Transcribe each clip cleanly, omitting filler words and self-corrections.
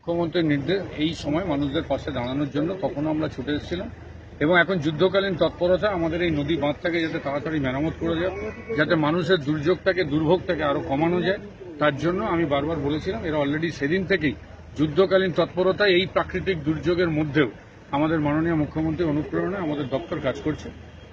মুখ্যমন্ত্রীর নির্দেশ এই সময় মানুষদের পাশে দাঁড়ানোর জন্য কখনো আমরা ছুটে এসেছিলাম এবং এখন যুদ্ধকালীন তৎপরতা আমাদের এই নদী বাঁধটাকে যাতে তাড়াতাড়ি মেরামত করে যায়, যাতে মানুষের দুর্যোগটাকে দুর্ভোগটাকে আরো কমানো যায়, তার জন্য আমি বারবার বলেছিলাম। এরা অলরেডি সেদিন থেকেই যুদ্ধকালীন তৎপরতায় এই প্রাকৃতিক দুর্যোগের মধ্যেও আমাদের মাননীয় মুখ্যমন্ত্রীর অনুপ্রেরণায় আমাদের দপ্তর কাজ করছে।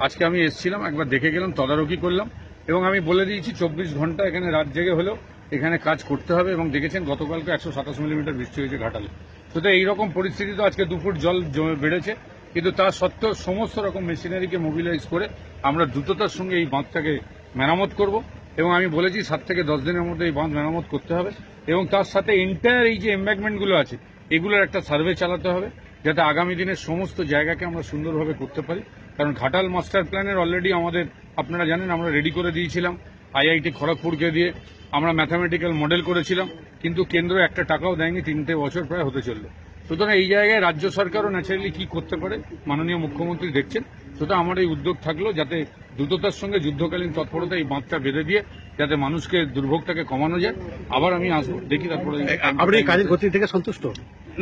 আজকে আমি এসেছিলাম, একবার দেখে গেলাম, তদারকি করলাম এবং আমি বলে দিয়েছি 24 ঘন্টা এখানে রাত জেগে হলেও এখানে কাজ করতে হবে। এবং দেখেছেন গতকালকে 127 মিলিমিটার বৃষ্টি হয়েছে ঘাটালে। সুতরাং এইরকম পরিস্থিতি তো আজকে 2 ফুট জল বেড়েছে, কিন্তু তা সত্ত্বেও সমস্ত রকম মেশিনারিকে মোবিলাইজ করে আমরা দ্রুততার সঙ্গে এই বাঁধটাকে মেরামত করব এবং আমি বলেছি 7 থেকে 10 দিনের মধ্যে এই বাঁধ মেরামত করতে হবে এবং তার সাথে এন্টায়ার এই যে এমব্যাঙ্কমেন্টগুলো আছে এগুলোর একটা সার্ভে চালাতে হবে, যাতে আগামী দিনের সমস্ত জায়গাকে আমরা সুন্দরভাবে করতে পারি। কারণ ঘাটাল মাস্টার প্ল্যানের অলরেডি আমাদের, আপনারা জানেন, আমরা রেডি করে দিয়েছিলাম আইআইটি খড়গপুরকে দিয়ে। আমরা ম্যাথামেটিক্যাল মডেল করেছিলাম, কিন্তু কেন্দ্র একটা টাকাও দেয়নি, 3টে বছর প্রায় হতে চলল। সুতরাং এই জায়গায় রাজ্য সরকারও ন্যাচারালি কি করতে পারে মাননীয় মুখ্যমন্ত্রী দেখছেন। সুতরাং আমার এই উদ্যোগ থাকলো যাতে দ্রুততার সঙ্গে যুদ্ধকালীন তৎপরতা এই বাঁধটা বেঁধে দিয়ে যাতে মানুষকে দুর্ভোগটাকে কমানো যায়। আবার আমি আসবো, দেখি তারপরে। আপনি কাজের গতি থেকে সন্তুষ্ট?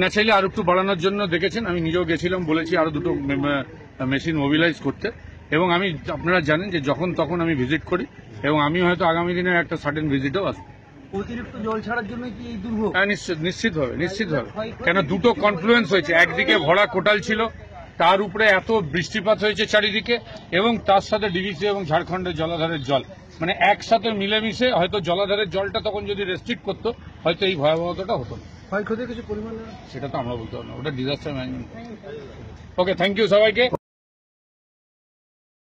ন্যাচারালি আরো একটু বাড়ানোর জন্য দেখেছেন, আমি নিজেও গেছিলাম, বলেছি আরো 2টো মেশিন মোবিলাইজ করতে। এবং আমি, আপনারা জানেন যে যখন তখন আমি ভিজিট করি এবং আমি হয়তো আগামী দিনে একটা সার্টেন ভিজিটও আসবো। অতিরিক্ত জল ছাড়ার জন্য কি এই দুর্ভোগ? হ্যাঁ, নিশ্চিতভাবে। কেন, 2টো কনফ্লুয়েন্স হয়েছে। একদিকে ভরা কোটাল ছিল, তার উপরে এত বৃষ্টিপাত হয়েছে চারিদিকে, এবং তার সাথে ডিভিসি এবং ঝাড়খণ্ডের জলাধারের জল, মানে একসাথে মিলেমিশে হয়তো জলাধারের জলটা তখন যদি রেস্ট্রিক্ট করতো হয়তো এই ভয়াবহতাটা হতো না। ক্ষয়ক্ষতির কিছু পরিমাণ সেটা তো আমরা বলতে পারবো না, ওটা disaster management. Okay, thank you সবাইকে।